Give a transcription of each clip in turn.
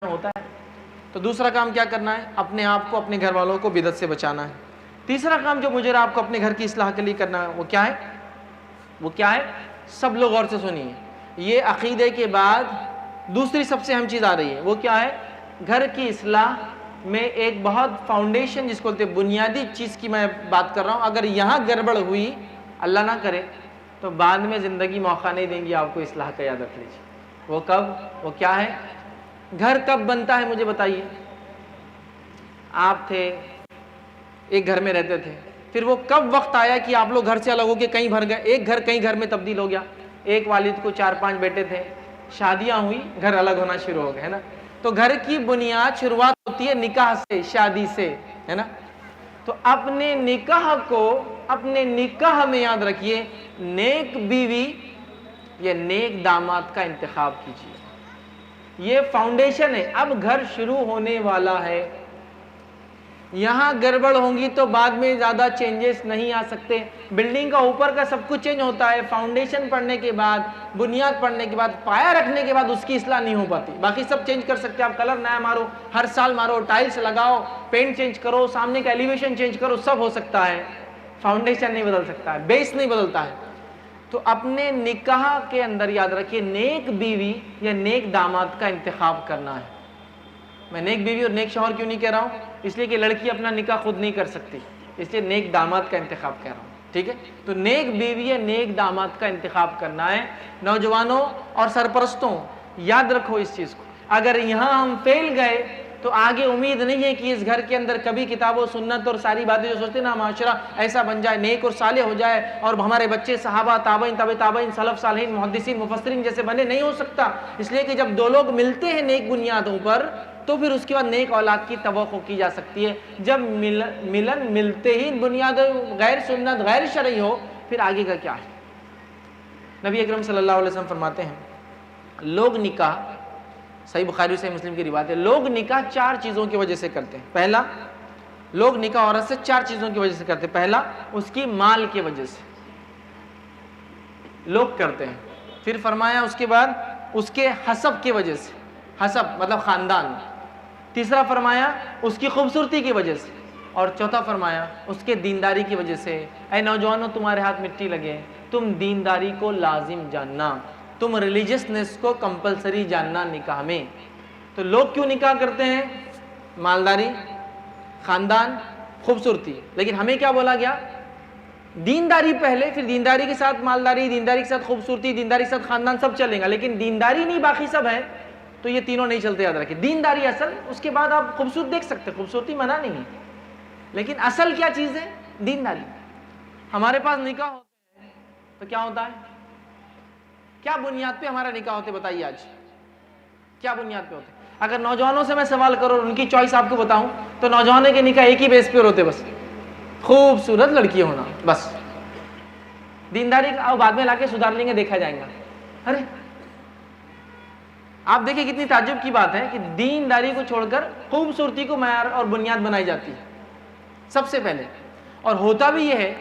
ہوتا ہے. تو دوسرا کام کیا کرنا ہے؟ اپنے آپ کو اپنے گھر والوں کو بدعت سے بچانا ہے. تیسرا کام جو مجھے آپ کو اپنے گھر کی اصلاح کے لیے کرنا ہے وہ کیا ہے؟ وہ کیا ہے؟ سب لوگ غور سے سنیے. یہ عقیدے کے بعد دوسری سب سے اہم چیز آ رہی ہے. وہ کیا ہے؟ گھر کی اصلاح میں ایک بہت فاؤنڈیشن جس کو بولتے ہیں بنیادی چیز کی میں بات کر رہا ہوں. اگر یہاں گڑبڑ ہوئی، اللہ نہ کرے، تو بعد میں زندگی موقع نہیں دیں گی آپ کو اصلاح کا. یاد رکھ لیجیے. وہ کب؟ وہ کیا ہے؟ گھر کب بنتا ہے مجھے بتائیے. آپ تھے، ایک گھر میں رہتے تھے، پھر وہ کب وقت آیا کہ آپ لوگ گھر سے الگ ہو کے کہیں بھر گئے؟ ایک گھر کئی گھر میں تبدیل ہو گیا. ایک والد کو 4-5 بیٹے تھے، شادیاں ہوئی، گھر الگ ہونا شروع ہو گئے، ہے نا. تو گھر کی بنیاد شروعات ہوتی ہے نکاح سے، شادی سے، ہے نا. تو اپنے نکاح میں یاد رکھیے، نیک بیوی یا نیک داماد کا انتخاب کیجیے. یہ فاؤنڈیشن ہے. اب گھر شروع ہونے والا ہے. یہاں گڑبڑ ہوں گی تو بعد میں زیادہ چینجز نہیں آ سکتے. بلڈنگ کا اوپر کا سب کچھ چینج ہوتا ہے، فاؤنڈیشن پڑنے کے بعد، بنیاد پڑنے کے بعد، پایا رکھنے کے بعد اس کی اصلاح نہیں ہو پاتی. باقی سب چینج کر سکتے، آپ کلر نیا مارو، ہر سال مارو، ٹائلز لگاؤ، پینٹ چینج کرو، سامنے کا ایلیویشن چینج کرو، سب ہو سکتا ہے. فاؤنڈیشن نہیں بدل سکتا ہے، بیس نہیں بدلتا ہے. تو اپنے نکاح کے اندر یاد رکھیے نیک بیوی یا نیک داماد کا انتخاب کرنا ہے. میں نیک بیوی اور نیک شوہر کیوں نہیں کہہ رہا ہوں؟ اس لیے کہ لڑکی اپنا نکاح خود نہیں کر سکتی، اس لیے نیک داماد کا انتخاب کہہ رہا ہوں. ٹھیک ہے؟ تو نیک بیوی یا نیک داماد کا انتخاب کرنا ہے. نوجوانوں اور سرپرستوں یاد رکھو اس چیز کو. اگر یہاں ہم فیل گئے تو آگے امید نہیں ہے کہ اس گھر کے اندر کبھی کتاب و سنت اور ساری باتیں جو سوچتے ہیں نا، معاشرہ ایسا بن جائے، نیک اور صالح ہو جائے، اور ہمارے بچے صحابہ، تابعین، تبع تابعین، سلف صالحین، محدثین، مفسرین جیسے بنے. نہیں ہو سکتا. اس لیے کہ جب دو لوگ ملتے ہیں نیک بنیادوں پر تو پھر اس کے بعد نیک اولاد کی توقع کی جا سکتی ہے. جب ملن ملتے ہی بنیاد غیر سنت غیر شرعی ہو، پھر آگے کا کیا ہے؟ نبی اکرم صلی اللہ علیہ وسلم فرماتے ہیں، لوگ نکاح، صحیح بخاری صحیح مسلم کی روایت ہے، لوگ نکاح 4 چیزوں کی وجہ سے کرتے ہیں. پہلا، لوگ نکاح عورت سے 4 چیزوں کی وجہ سے کرتے ہیں. پہلا، اس کی مال کی وجہ سے لوگ کرتے ہیں. پھر فرمایا اس کے بعد اس کے حسب کی وجہ سے، حسب مطلب خاندان. تیسرا فرمایا اس کی خوبصورتی کی وجہ سے. اور چوتھا فرمایا اس کے دینداری کی وجہ سے. اے نوجوانوں، تمہارے ہاتھ مٹی لگے، تم دینداری کو لازم جاننا، تم ریلیجسنس کو کمپلسری جاننا نکاح میں. تو لوگ کیوں نکاح کرتے ہیں؟ مالداری، خاندان، خوبصورتی. لیکن ہمیں کیا بولا گیا؟ دینداری پہلے، پھر دینداری کے ساتھ مالداری، دینداری کے ساتھ خوبصورتی، دینداری کے ساتھ خاندان، سب چلیں گا. لیکن دینداری نہیں، باقی سب ہے تو یہ تینوں نہیں چلتے. یاد رکھیں، دینداری اصل، اس کے بعد آپ خوبصورت دیکھ سکتے، خوبصورتی منع نہیں ہے، لیکن اصل کیا چیز ہے؟ دینداری. ہمارے پاس نکاح ہوتے ہیں تو کیا ہوتا ہے؟ کیا بنیاد پہ ہمارا نکاح ہوتے؟ بتائیے آج کیا بنیاد پہ ہوتے؟ اگر نوجوانوں سے میں سوال کروں اور ان کی چوائس آپ کو بتاؤں تو نوجوانوں کے نکاح ایک ہی بیس پہ ہوتے، بس خوبصورت لڑکی ہونا، بس. دینداری کا بعد میں لا کے سدھار لیں گے، دیکھا جائے گا. ارے آپ دیکھیں کتنی تعجب کی بات ہے کہ دینداری کو چھوڑ کر خوبصورتی کو معیار اور بنیاد بنائی جاتی ہے سب سے پہلے. اور ہوتا بھی یہ ہے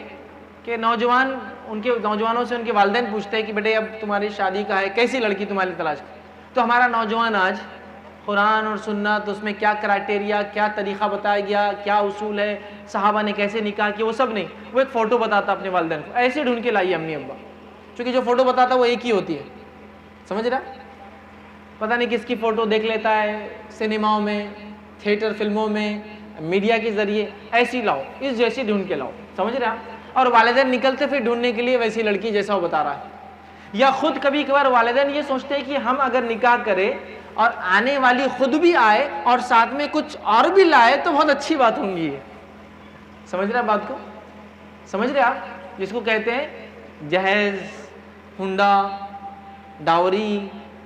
کہ نوجوانوں سے ان کے والدین پوچھتے ہیں کہ بیٹے اب تمہاری شادی کا ہے، کیسی لڑکی تمہاری تلاش کریں؟ تو ہمارا نوجوان آج قرآن اور سنت، اس میں کیا کرائٹیریا، کیا طریقہ بتایا گیا، کیا اصول ہے، صحابہ نے کیسے نکاح کیا، وہ سب نہیں. وہ ایک فوٹو بتاتا اپنے والدین کو، ایسے ڈھونڈ کے لائیے امی ابا، چونکہ جو فوٹو بتاتا وہ ایک ہی ہوتی ہے. سمجھ رہا؟ پتہ نہیں کس کی فوٹو دیکھ لیتا ہے سنیماؤں میں، تھیٹر فلموں میں، میڈیا کے ذریعے. ایسی لاؤ، اس جیسی ڈھونڈ کے لاؤ. سمجھ رہے آپ؟ اور والدین نکلتے پھر ڈھونڈنے کے لیے ویسی لڑکی جیسا وہ بتا رہا ہے. یا خود کبھی کبھار والدین یہ سوچتے ہیں کہ ہم اگر نکاح کریں اور آنے والی خود بھی آئے اور ساتھ میں کچھ اور بھی لائے تو بہت اچھی بات ہوں گی. سمجھ رہے آپ بات کو؟ سمجھ رہے آپ؟ جس کو کہتے ہیں جہیز، ہنڈا، ڈاوری،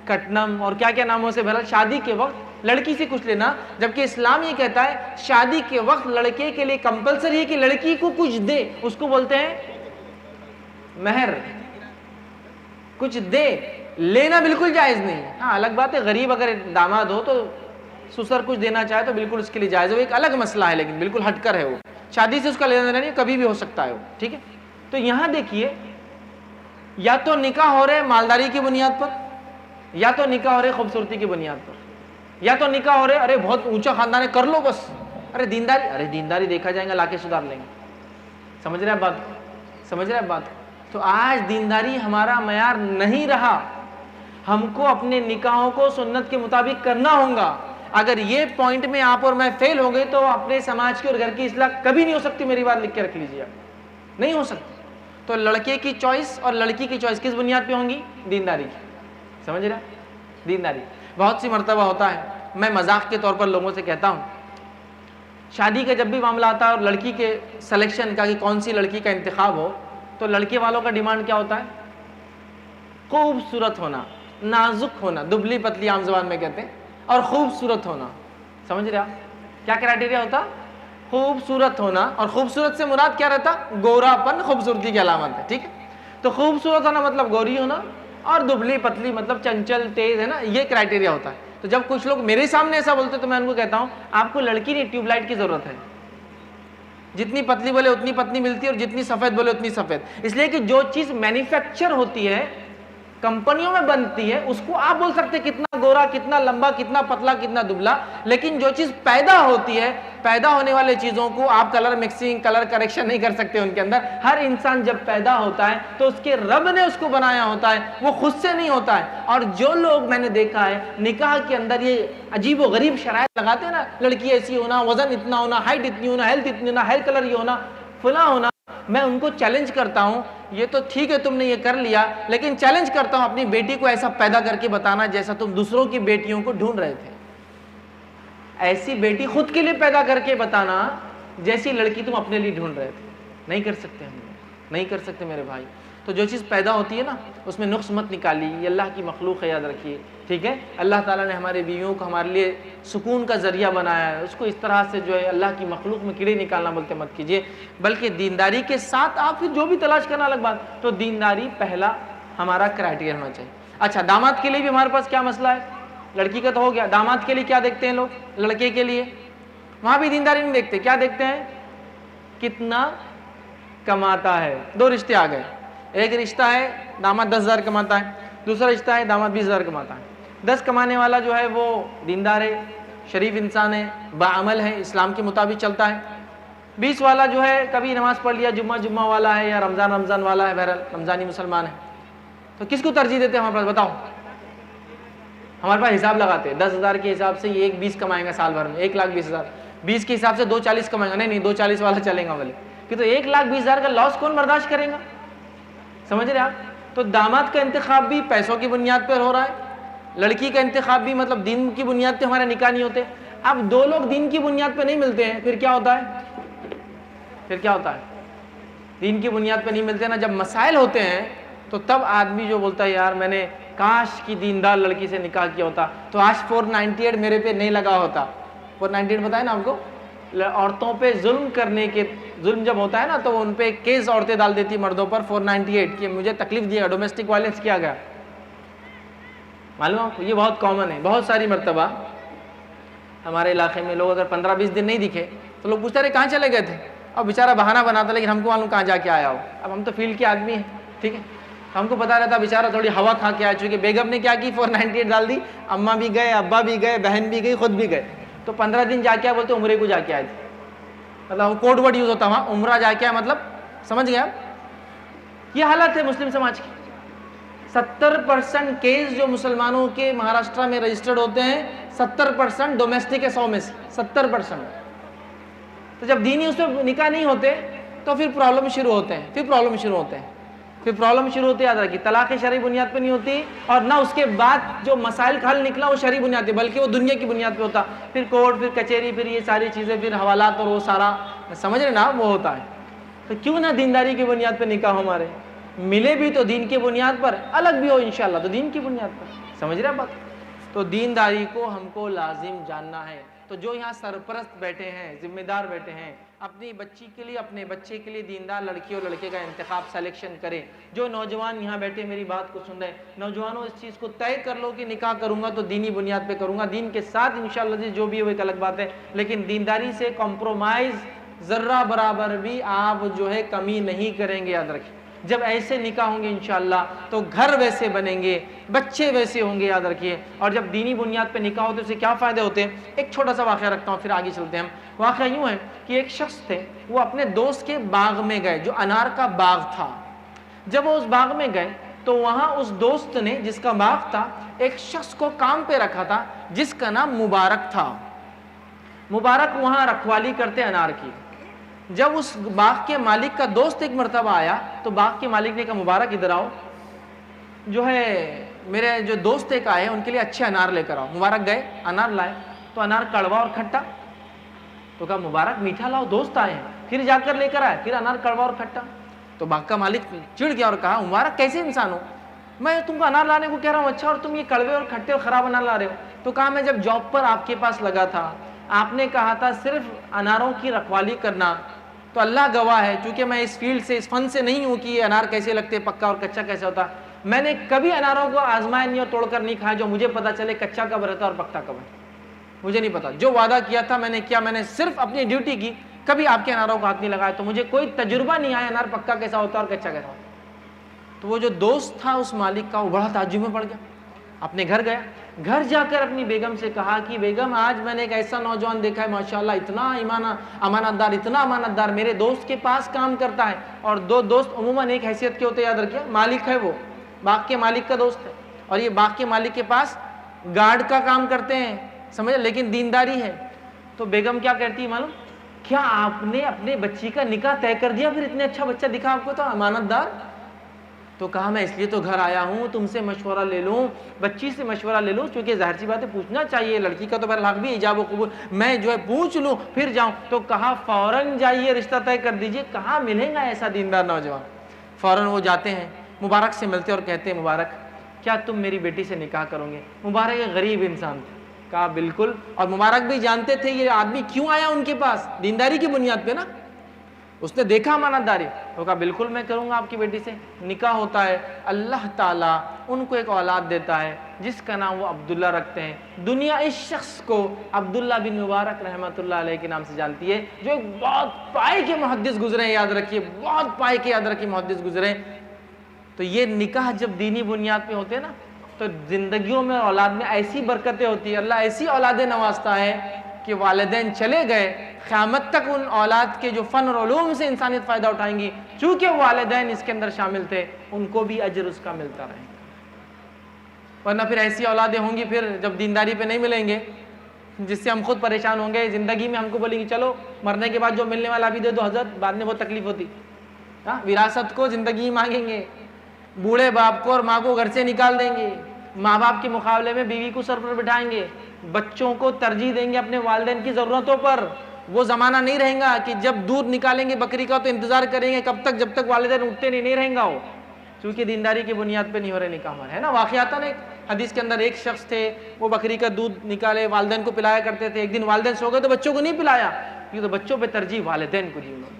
کٹنم اور کیا کیا ناموں سے بھرا. شادی کے وقت لڑکی سے کچھ لینا، جبکہ اسلام یہ کہتا ہے شادی کے وقت لڑکے کے لیے کمپلسری ہے کہ لڑکی کو کچھ دے. اس کو بولتے ہیں مہر، کچھ دے. لینا بالکل جائز نہیں. ہاں الگ بات ہے غریب اگر داماد ہو تو سسر کچھ دینا چاہے تو بالکل اس کے لیے جائز ہے، وہ ایک الگ مسئلہ ہے، لیکن بالکل ہٹ کر ہے. وہ شادی سے اس کا لینا دینا نہیں، کبھی بھی ہو سکتا ہے وہ. ٹھیک ہے؟ تو یہاں دیکھیے، یا تو نکاح ہو رہے مالداری کی بنیاد پر، یا تو نکاح ہو رہے خوبصورتی کی بنیاد پر. یا تو نکاح ہو رہے ارے بہت اونچا خاندان ہے کر لو بس, ارے دینداری, ارے دینداری دیکھا جائے گا لا کے سدھار لیں گے. سمجھ رہے ہیں بات, سمجھ رہے ہیں بات. تو آج دینداری ہمارا معیار نہیں رہا, ہم کو اپنے نکاحوں کو سنت کے مطابق کرنا ہوگا. اگر یہ پوائنٹ میں آپ اور میں فیل ہو گئے تو اپنے سماج کی اور گھر کی اصلاح کبھی نہیں ہو سکتی. میری بات لکھ کے رکھ لیجیے آپ, نہیں ہو سکتی. تو لڑکے کی چوائس اور لڑکی کی چوائس کس بنیاد پہ ہوں گی؟ دینداری کی. سمجھ رہے ہیں؟ دینداری. بہت سی مرتبہ ہوتا ہے, میں مذاق کے طور پر لوگوں سے کہتا ہوں, شادی کا جب بھی معاملہ آتا ہے اور لڑکی کے سلیکشن کا کہ کون سی لڑکی کا انتخاب ہو, تو لڑکے والوں کا ڈیمانڈ کیا ہوتا ہے؟ خوبصورت ہونا, نازک ہونا, دبلی پتلی عام زبان میں کہتے ہیں, اور خوبصورت ہونا. سمجھ رہے آپ کیا کرائٹیریا ہوتا؟ خوبصورت ہونا. اور خوبصورت سے مراد کیا رہتا؟ گورا پن خوبصورتی کی علامت ہے. ٹھیک ہے, تو خوبصورت ہونا مطلب گوری ہونا, اور دبلی پتلی مطلب چنچل تیز ہے نا, یہ کرائٹیریا ہوتا ہے. تو جب کچھ لوگ میرے سامنے ایسا بولتے تو میں ان کو کہتا ہوں آپ کو لڑکی نہیں ٹیوب لائٹ کی ضرورت ہے. جتنی پتلی بولے اتنی پتلی ملتی ہے, اور جتنی سفید بولے اتنی سفید. اس لیے کہ جو چیز مینوفیکچر ہوتی ہے, کمپنیوں میں بنتی ہے, اس کو آپ بول سکتے کتنا گورا, کتنا لمبا, کتنا پتلا, کتنا دبلا. لیکن جو چیز پیدا ہوتی ہے, پیدا ہونے والے چیزوں کو آپ کلر مکسنگ, کلر کریکشن نہیں کر سکتے ان کے اندر. ہر انسان جب پیدا ہوتا ہے تو اس کے رب نے اس کو بنایا ہوتا ہے, وہ خود سے نہیں ہوتا ہے. اور جو لوگ میں نے دیکھا ہے نکاح کے اندر یہ عجیب و غریب شرائط لگاتے ہیں نا, لڑکی ایسی ہونا, وزن اتنا ہونا, ہائٹ اتنی ہونا, ہیلتھ اتنی ہونا, ہیئر کلر یہ ہونا, فلاں ہونا, میں ان کو چیلنج کرتا ہوں, یہ تو ٹھیک ہے تم نے یہ کر لیا, لیکن چیلنج کرتا ہوں اپنی بیٹی کو ایسا پیدا کر کے بتانا جیسا تم دوسروں کی بیٹیوں کو ڈھونڈ رہے تھے. ایسی بیٹی خود کے لیے پیدا کر کے بتانا جیسی لڑکی تم اپنے لیے ڈھونڈ رہے تھے. نہیں کر سکتے ہم, نہیں کر سکتے میرے بھائی. تو جو چیز پیدا ہوتی ہے نا اس میں نقص مت نکالی, یہ اللہ کی مخلوق ہے, یاد رکھیے. ٹھیک ہے, اللہ تعالیٰ نے ہمارے بیویوں کو ہمارے لیے سکون کا ذریعہ بنایا ہے, اس کو اس طرح سے جو ہے اللہ کی مخلوق میں کیڑے نکالنا بولتے مت کیجیے, بلکہ دینداری کے ساتھ آپ پھر جو بھی تلاش کرنا الگ بات. تو دینداری پہلا ہمارا کرائٹیریا ہونا چاہیے. اچھا, داماد کے لیے بھی ہمارے پاس کیا مسئلہ ہے؟ لڑکی کا تو ہو گیا, داماد کے لیے کیا دیکھتے ہیں لوگ؟ لڑکے کے لیے وہاں بھی دینداری نہیں دیکھتے, کیا دیکھتے ہیں؟ کتنا کماتا ہے. دو رشتے آ گئے, ایک رشتہ ہے داماد 10,000 کماتا ہے, دوسرا رشتہ ہے داماد 20,000 کماتا ہے. 10 کمانے والا جو ہے وہ دیندار ہے, شریف انسان ہے, باعمل ہے, اسلام کے مطابق چلتا ہے. 20 والا جو ہے کبھی نماز پڑھ لیا, جمعہ والا ہے, یا رمضان والا ہے, بہرحال رمضانی مسلمان ہے. تو کس کو ترجیح دیتے ہیں ہمارے پاس؟ بتاؤ. ہمارے پاس حساب لگاتے ہیں 10,000 کے حساب سے, یہ 20 کمائیں گا سال بھر میں, 1,20,000. 20 کے حساب سے 240 کمائیں گا, نہیں 240 والا چلیں گا بولے کہ, تو 1,20,000 کا لاس کون برداشت کرے گا؟ سمجھ رہے آپ؟ تو داماد کا انتخاب بھی پیسوں کی بنیاد پر ہو رہا ہے, لڑکی کا انتخاب بھی مطلب دین کی بنیاد پہ ہمارے نکاح نہیں ہوتے. اب دو لوگ دین کی بنیاد پہ نہیں ملتے ہیں, پھر کیا ہوتا ہے؟ پھر کیا ہوتا ہے؟ دین کی بنیاد پہ نہیں ملتے نا, جب مسائل ہوتے ہیں تو تب آدمی جو بولتا ہے یار میں نے کاش کی دیندار لڑکی سے نکاح کیا ہوتا, تو آج 498 میرے پہ نہیں لگا ہوتا. 498 بتائے نا آپ کو, عورتوں پہ ظلم کرنے کے, ظلم جب ہوتا ہے نا تو ان پہ کیس عورتیں ڈال دیتی مردوں پر 498 کہ مجھے تکلیف دیا, ڈومیسٹک وائلنس کیا گیا. معلوم آپ کو یہ بہت کامن ہے. بہت ساری مرتبہ ہمارے علاقے میں لوگ اگر 15-20 دن نہیں دکھے تو لوگ پوچھتے رہے کہاں چلے گئے تھے, اور بیچارہ بہانہ بناتا لیکن ہم کو معلوم کہاں جا کے آیا ہو. اب ہم تو فیلڈ کے آدمی ہیں, ٹھیک ہے, ہم کو پتا رہتا بیچارہ تھوڑی ہوا کھا کے آ چکے. بیگم نے کیا کی 498 ڈال دی, اماں بھی گئے, ابا بھی گئے, بہن بھی گئی, خود بھی گئے. تو 15 دن جا کے آئے, بولتے عمرے کو جا کے آئے تھے. مطلب کوڈ ورڈ یوز ہوتا وہاں, عمرہ جا کے آئے مطلب, سمجھ گئے آپ؟ یہ حالت ہے مسلم سماج کی. 70% کیس جو مسلمانوں کے مہاراشٹرا میں رجسٹرڈ ہوتے ہیں, 70% ڈومیسٹک ہے, 100 میں سے 70%. تو جب دینی اس پہ نکاح نہیں ہوتے تو پھر پرابلم شروع ہوتے ہیں, یاد رکھیے. طلاق شرعی بنیاد پہ نہیں ہوتی, اور نہ اس کے بعد جو مسائل کا حل نکلا وہ شرعی بنیاد پہ, بلکہ وہ دنیا کی بنیاد پہ ہوتا. پھر کورٹ, پھر کچہری, پھر یہ ساری چیزیں, پھر حوالات, اور وہ سارا سمجھ رہے نا وہ ہوتا ہے. تو کیوں نہ دینداری کی بنیاد پہ نکاح ہمارے ملے بھی تو دین کی بنیاد پر, الگ بھی ہو انشاءاللہ تو دین کی بنیاد پر. سمجھ رہے بات؟ تو دینداری کو ہم کو لازم جاننا ہے. تو جو یہاں سرپرست بیٹھے ہیں, ذمہ دار بیٹھے ہیں, اپنی بچی کے لیے, اپنے بچے کے لیے دیندار لڑکی اور لڑکے کا انتخاب سلیکشن کریں. جو نوجوان یہاں بیٹھے میری بات کو سن رہے ہیں, نوجوانوں اس چیز کو طے کر لو کہ نکاح کروں گا تو دینی بنیاد پہ کروں گا, دین کے ساتھ انشاءاللہ جو بھی ہے وہ ایک الگ بات ہے, لیکن دینداری سے کمپرومائز ذرہ برابر بھی آپ جو ہے کمی نہیں کریں گے, یاد رکھیں. جب ایسے نکاح ہوں گے انشاءاللہ تو گھر ویسے بنیں گے، بچے ویسے ہوں گے، یاد رکھیے۔ اور جب دینی بنیاد پہ نکاح ہوتے ہیں اسے کیا فائدے ہوتے ہیں؟ ایک چھوٹا سا واقعہ رکھتا ہوں پھر آگے چلتے ہیں ہم۔ واقعہ یوں ہے کہ ایک شخص تھے، وہ اپنے دوست کے باغ میں گئے جو انار کا باغ تھا۔ جب وہ اس باغ میں گئے تو وہاں اس دوست نے جس کا باغ تھا ایک شخص کو کام پہ رکھا تھا جس کا نام مبارک تھا۔ مبارک وہاں رکھوالی کرتے انار کی۔ جب اس باغ کے مالک کا دوست ایک مرتبہ آیا تو باغ کے مالک نے کہا مبارک ادھر آؤ، جو ہے میرے جو دوست ایک آئے ان کے لیے اچھے انار لے کر آؤ۔ مبارک گئے، انار لائے تو انار کڑوا اور کھٹا۔ تو کہا مبارک میٹھا لاؤ، دوست آئے ہیں۔ پھر جا کر لے کر آئے، پھر انار کڑوا اور کھٹا۔ تو باغ کا مالک چڑ گیا اور کہا مبارک کیسے انسان ہو، میں تم کو انار لانے کو کہہ رہا ہوں اچھا، اور تم یہ کڑوے اور کھٹے اور خراب انار لا رہے ہو۔ تو کہا میں جب جاب پر آپ کے پاس لگا تھا، آپ نے کہا تھا صرف اناروں کی رکھوالی کرنا، تو اللہ گواہ ہے چونکہ میں اس فیلڈ سے، اس فن سے نہیں ہوں کہ یہ انار کیسے لگتے، پکا اور کچا کیسے ہوتا، میں نے کبھی اناروں کو آزمایا نہیں اور توڑ کر نہیں کھایا جو مجھے پتا چلے کچا کب رہتا اور پکا کب ہے، مجھے نہیں پتا۔ جو وعدہ کیا تھا میں نے کیا، میں نے صرف اپنی ڈیوٹی کی، کبھی آپ کے اناروں کو ہاتھ نہیں لگایا، تو مجھے کوئی تجربہ نہیں آیا انار پکا کیسا ہوتا اور کچا کیسا ہوتا۔ تو وہ جو دوست تھا اس مالک کا وہ بڑا تعجب میں پڑ گیا، اپنے گھر گیا، گھر جا کر اپنی بیگم سے کہا کہ بیگم آج میں نے ایک ایسا نوجوان دیکھا ہے ماشاءاللہ اتنا امانت دار، اتنا امانت دار، میرے دوست کے پاس کام کرتا ہے۔ اور دو دوست عموماً ایک حیثیت کے ہوتے ہیں، یاد رکھیے، مالک ہے، وہ باغ کے مالک کا دوست ہے اور یہ باغ کے مالک کے پاس گارڈ کا کام کرتے ہیں، سمجھے، لیکن دینداری ہے۔ تو بیگم کیا کہتی ہے معلوم؟ کیا آپ نے اپنے بچی کا نکاح طے کر دیا؟ پھر اتنے اچھا بچہ دکھا آپ کو تو امانت دار۔ تو کہا میں اس لیے تو گھر آیا ہوں تم سے مشورہ لے لوں، بچی سے مشورہ لے لوں، کیونکہ ظاہر سی بات ہے پوچھنا چاہیے، لڑکی کا تو بہرحال حق بھی ایجاب و قبول، میں جو ہے پوچھ لوں پھر جاؤں۔ تو کہا فوراً جائیے رشتہ طے کر دیجئے، کہاں ملے گا ایسا دیندار نوجوان۔ فوراً وہ جاتے ہیں، مبارک سے ملتے اور کہتے ہیں مبارک کیا تم میری بیٹی سے نکاح کرو گے؟ مبارک ایک غریب انسان تھے، کہا بالکل، اور مبارک بھی جانتے تھے یہ آدمی کیوں آیا ان کے پاس، دینداری کی بنیاد پہ نا، اس نے دیکھا امانت داری، تو کہا بالکل میں کروں گا آپ کی بیٹی سے نکاح ہوتا ہے۔ اللہ تعالیٰ ان کو ایک اولاد دیتا ہے جس کا نام وہ عبداللہ رکھتے ہیں۔ دنیا اس شخص کو عبداللہ بن مبارک رحمۃ اللہ علیہ کے نام سے جانتی ہے، جو ایک بہت پائے کے محدث گزرے ہیں، یاد رکھیے، بہت پائے کے یاد رکھیے محدث گزرے ہیں۔ تو یہ نکاح جب دینی بنیاد پہ ہوتے ہیں نا تو زندگیوں میں اور اولاد میں ایسی برکتیں ہوتی ہیں، اللہ ایسی اولادیں نوازتا ہے کہ والدین چلے گئے قیامت تک ان اولاد کے جو فن اور علوم سے انسانیت فائدہ اٹھائیں گی، چونکہ والدین اس کے اندر شامل تھے، ان کو بھی اجر اس کا ملتا رہے گا۔ ورنہ پھر ایسی اولادیں ہوں گی پھر جب دینداری پہ نہیں ملیں گے، جس سے ہم خود پریشان ہوں گے، زندگی میں ہم کو بولیں گے چلو مرنے کے بعد جو ملنے والا بھی دے دو حضرت، بعد میں بہت تکلیف ہوتی، وراثت کو زندگی مانگیں گے، بوڑھے باپ کو اور ماں کو گھر سے نکال دیں گے، ماں باپ کے مقابلے میں بیوی کو سر پر بٹھائیں گے، بچوں کو ترجیح دیں گے اپنے والدین کی ضرورتوں پر۔ وہ زمانہ نہیں رہے گا کہ جب دودھ نکالیں گے بکری کا تو انتظار کریں گے کب تک جب تک والدین اٹھتے نہیں رہیں گا وہ، چونکہ دینداری کی بنیاد پہ نہیں ہو رہے نکاح ہمارے، ہے نا۔ واقعات نے حدیث کے اندر ایک شخص تھے، وہ بکری کا دودھ نکالے والدین کو پلایا کرتے تھے، ایک دن والدین سو گئے تو بچوں کو نہیں پلایا، یہ تو بچوں پہ ترجیح والدین کو دی انہوں نے۔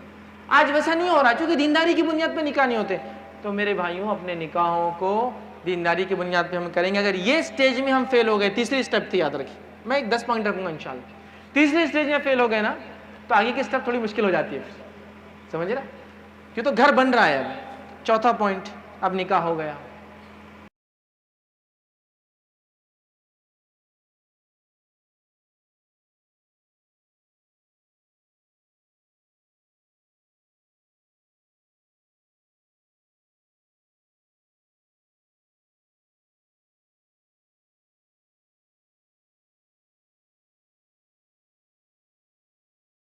آج ویسا نہیں ہو رہا چونکہ دینداری کی بنیاد پہ نکاح نہیں ہوتے۔ تو میرے بھائیوں اپنے نکاحوں کو دینداری کی بنیاد پہ ہم کریں گے۔ اگر یہ سٹیج میں ہم فیل ہو گئے، تیسری سٹیپ تھی یاد رکھیے، میں ایک 10 پوائنٹ رکھوں گا انشاءاللہ، تیسری سٹیج میں فیل ہو گئے نا تو آگے کی سٹیپ تھوڑی مشکل ہو جاتی ہے، سمجھ رہے؟ کیوں تو گھر بن رہا ہے اب۔ چوتھا پوائنٹ، اب نکاح ہو گیا،